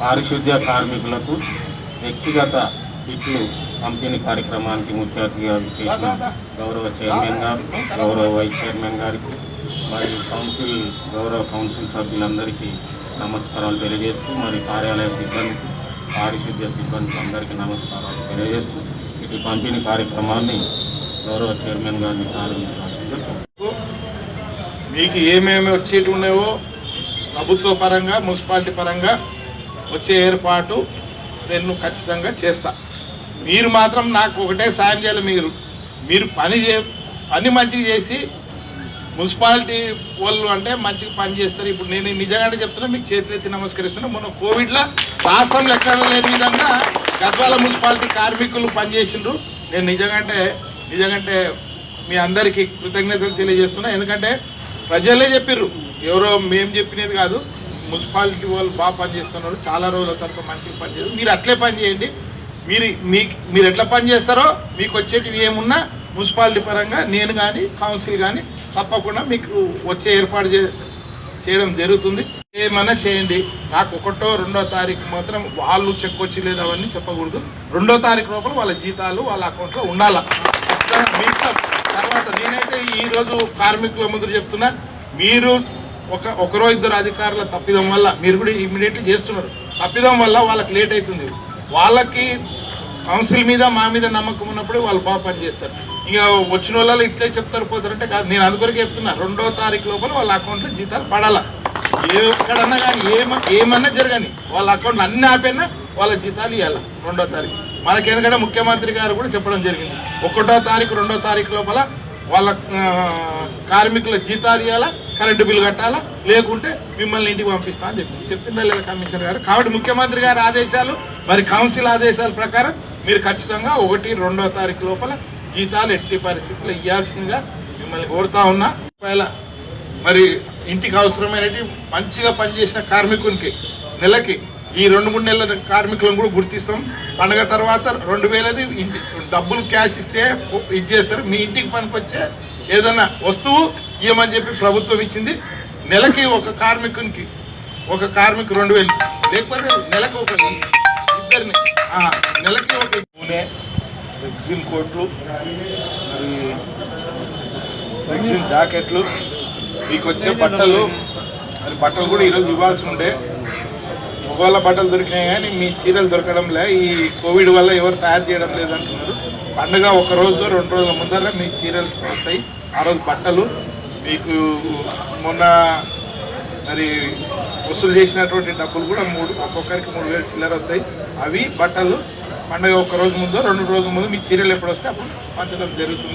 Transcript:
పారిశుద్ధ్య కార్మికులకు వ్యక్తిగత కిట్లు పంపిణీ కార్యక్రమానికి ముఖ్య అతిథిగా చేసిన గౌరవ చైర్మన్ గారు, గౌరవ వైస్ చైర్మన్ గారికి మరియు గౌరవ కౌన్సిల్ సభ్యులందరికీ నమస్కారాలు తెలియజేస్తూ, మరి కార్యాలయ సిబ్బందికి, పారిశుద్ధ్య సిబ్బందికి అందరికీ నమస్కారాలు తెలియజేస్తూ ఈ పంపిణీ కార్యక్రమాన్ని గౌరవ చైర్మన్ గారిని ప్రారంభించవలసింది. మీకు ఏమేమి వచ్చేటి ఉన్నాయో ప్రభుత్వ పరంగా, మున్సిపాలిటీ పరంగా వచ్చే ఏర్పాటు నేను ఖచ్చితంగా చేస్తా. మీరు మాత్రం నాకు ఒకటే సాయం చేయాలి. మీరు పని మంచిగా చేసి మున్సిపాలిటీ వాళ్ళు అంటే మంచిగా పని చేస్తారు. ఇప్పుడు నేను నిజంగానే చెప్తున్నా, మీకు చేతులెత్తి నమస్కరిస్తున్నా. మొన్న కోవిడ్లో రాష్ట్రంలో ఎక్కడ లేని విధంగా గద్వాల మున్సిపాలిటీ కార్మికులు పనిచేసిండ్రు. నేను నిజంగా మీ అందరికీ కృతజ్ఞతలు తెలియజేస్తున్నా. ఎందుకంటే ప్రజలే చెప్పిర్రు, ఎవరో మేము చెప్పినది కాదు. మున్సిపాలిటీ వాళ్ళు బాగా పనిచేస్తున్నారు, చాలా రోజుల తర్వాత మంచిగా పనిచేస్తారు. మీరు అట్లే పని చేయండి. మీరు ఎట్లా పని చేస్తారో మీకు వచ్చేటివి ఏమున్నా మున్సిపాలిటీ పరంగా నేను కానీ కౌన్సిల్ కానీ తప్పకుండా మీకు వచ్చే ఏర్పాటు చేయడం జరుగుతుంది. ఏమన్నా చేయండి. నాకు 1వ 2వ తారీఖు మాత్రం వాళ్ళు చెక్ వచ్చి లేదు అవన్నీ చెప్పకూడదు. 2వ తారీఖు లోపల వాళ్ళ జీతాలు వాళ్ళ అకౌంట్లో ఉండాలా. తర్వాత నేనైతే ఈరోజు కార్మికుల ముందు చెప్తున్నా, మీరు ఒకరో ఇద్దరు అధికారుల తప్పిదం వల్ల మీరు కూడా ఇమ్మీడియట్లీ చేస్తున్నారు. తప్పిదం వల్ల వాళ్ళకి లేట్ అవుతుంది. వాళ్ళకి కౌన్సిల్ మీద మా మీద నమ్మకం ఉన్నప్పుడు వాళ్ళు బాగా పనిచేస్తారు. ఇక వచ్చిన వాళ్ళు ఇట్లే చెప్తారు పోతారంటే కాదు. నేను అందుకొరకు చెప్తున్నా, 2వ తారీఖు లోపల వాళ్ళ అకౌంట్లో జీతాలు పడాలా. ఎక్కడన్నా కానీ ఏమన్నా జరగని వాళ్ళ అకౌంట్లో అన్ని ఆపైనా వాళ్ళ జీతాలు ఇవ్వాలి 2వ తారీఖు. మనకి ఎందుకంటే ముఖ్యమంత్రి గారు కూడా చెప్పడం జరిగింది, 1వ తారీఖు 2వ తారీఖు లోపల వాళ్ళ కార్మికుల జీతాలు ఇవ్వాలా, కరెంటు బిల్లు కట్టాలా, లేకుంటే మిమ్మల్ని ఇంటికి పంపిస్తా అని చెప్పిందా లేదా కమిషనర్ గారు. కాబట్టి ముఖ్యమంత్రి గారి ఆదేశాలు మరి కౌన్సిల్ ఆదేశాల ప్రకారం మీరు ఖచ్చితంగా 1, 2వ తారీఖు లోపల జీతాలు ఎట్టి పరిస్థితుల్లో ఇవ్వాల్సిందిగా మిమ్మల్ని కోరుతా ఉన్నా. మరి ఇంటికి అవసరమైనవి మంచిగా పనిచేసిన కార్మికునికి నెలకి ఈ 2-3 నెలల కార్మికులను కూడా గుర్తిస్తాం. పండుగ తర్వాత 2000 ఇంటి డబ్బులు క్యాష్ ఇస్తే ఇది చేస్తారు. మీ ఇంటికి పనికొచ్చే ఏదన్నా వస్తువు ఇవ్వమని చెప్పి ప్రభుత్వం ఇచ్చింది. నెలకి ఒక కార్మికునికి 2000, లేకపోతే నెలకి ఇద్దరిని నెలకి నూనె, రెగ్జిన్ కోట్లు, మరి రెగ్జిన్ జాకెట్లు, మీకు వచ్చే బట్టలు. మరి బట్టలు కూడా ఈరోజు ఇవ్వాల్సి ఉండే. మగవాళ్ళ బట్టలు దొరికినాయి కానీ మీ చీరలు దొరకడంలే. ఈ కోవిడ్ వల్ల ఎవరు తయారు చేయడం లేదంటున్నారు. పండుగ 1 రోజు 2 రోజుల ముందర మీ చీరలు వస్తాయి. ఆ రోజు బట్టలు మీకు మొన్న మరి వసూలు చేసినటువంటి డబ్బులు కూడా ఒక్కొక్కరికి 3000 చిల్లర వస్తాయి. అవి బట్టలు పండుగ 1 రోజు ముందో 2 రోజుల ముందు మీ చీరలు ఎప్పుడు వస్తే అప్పుడు పంచడం జరుగుతుంది.